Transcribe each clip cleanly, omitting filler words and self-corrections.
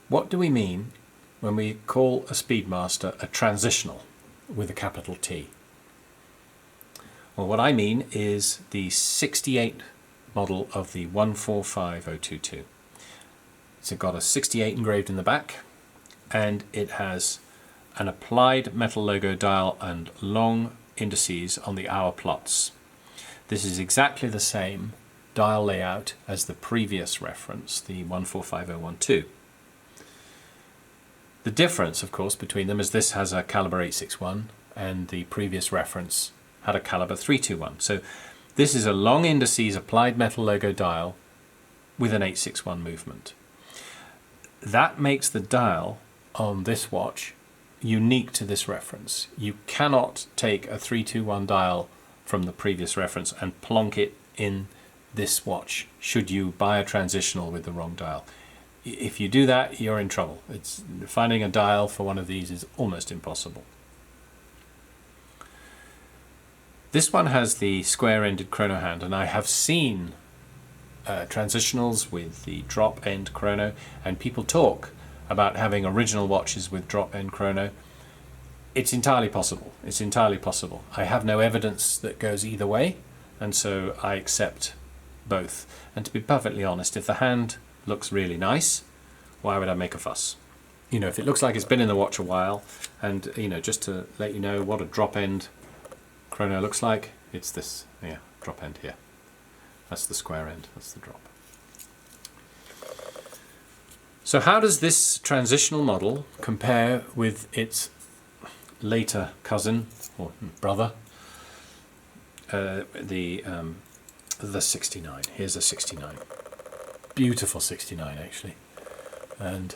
What do we mean when we call a Speedmaster a transitional with a capital T? Well, what I mean is the 68 model of the 145022. It's got a 68 engraved in the back, and it has an applied metal logo dial and long indices on the hour plots. This is exactly the same dial layout as the previous reference, the 145012. The difference, of course, between them is this has a Calibre 861 and the previous reference had a Calibre 321. So this is a long indices applied metal logo dial with an 861 movement. That makes the dial on this watch unique to this reference. You cannot take a 321 dial from the previous reference and plonk it in this watch should you buy a transitional with the wrong dial. If you do that, you're in trouble. Finding a dial for one of these is almost impossible. This one has the square-ended chrono hand, and I have seen transitionals with the drop-end chrono, and people talk about having original watches with drop-end chrono. It's entirely possible. It's entirely possible. I have no evidence that goes either way, and so I accept both. And to be perfectly honest, if the hand looks really nice, why would I make a fuss? You know, if it looks like it's been in the watch a while, and you know, just to let you know what a drop-end chrono looks like, it's this, yeah, drop end here. That's the square end, that's the drop. So how does this transitional model compare with its later cousin or brother, the 69? Here's a 69, beautiful 69 actually, and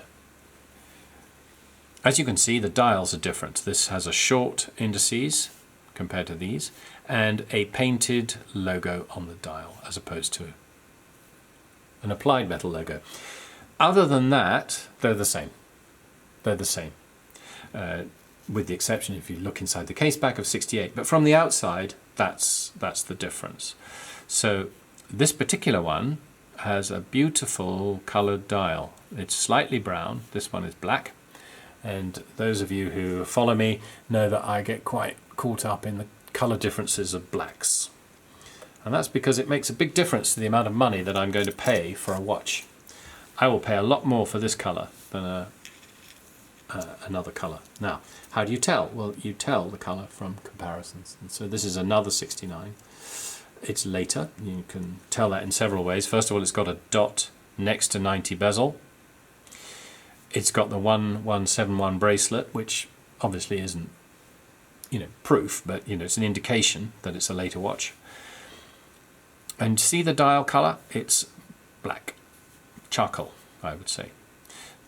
as you can see, the dials are different. This has a short indices compared to these, and a painted logo on the dial as opposed to an applied metal logo. Other than that, they're the same. They're the same, with the exception if you look inside the case back of 68. But from the outside, that's the difference. So this particular one has a beautiful coloured dial. It's slightly brown. This one is black. And those of you who follow me know that I get quite caught up in the colour differences of blacks. And that's because it makes a big difference to the amount of money that I'm going to pay for a watch. I will pay a lot more for this colour than another colour. Now, how do you tell? Well, you tell the colour from comparisons. And so this is another 69. It's later. You can tell that in several ways. First of all, it's got a dot next to 90 bezel. It's got the 1171 bracelet, which obviously isn't, you know, proof, but you know, it's an indication that it's a later watch. And see the dial color? It's black, charcoal, I would say.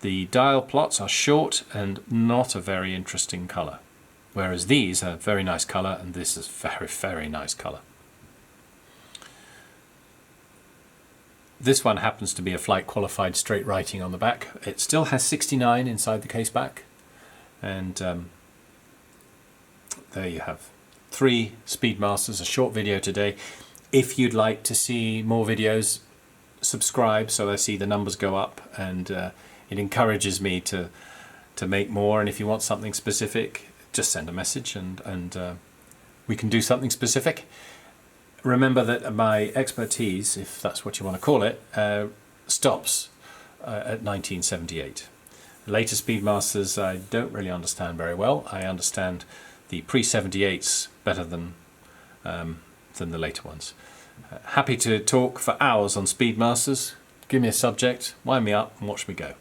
The dial plots are short and not a very interesting color, whereas these are very nice color, and this is very, very nice color. This one happens to be a flight qualified straight writing on the back. It still has 69 inside the case back, and there you have 3 Speedmasters, a short video today. If you'd like to see more videos, subscribe so I see the numbers go up, and it encourages me to make more. And if you want something specific, just send a message and we can do something specific. Remember that my expertise, if that's what you want to call it, stops at 1978. Later Speedmasters I don't really understand very well. I understand the pre-78s better than the later ones. Happy to talk for hours on Speedmasters. Give me a subject, wind me up and watch me go.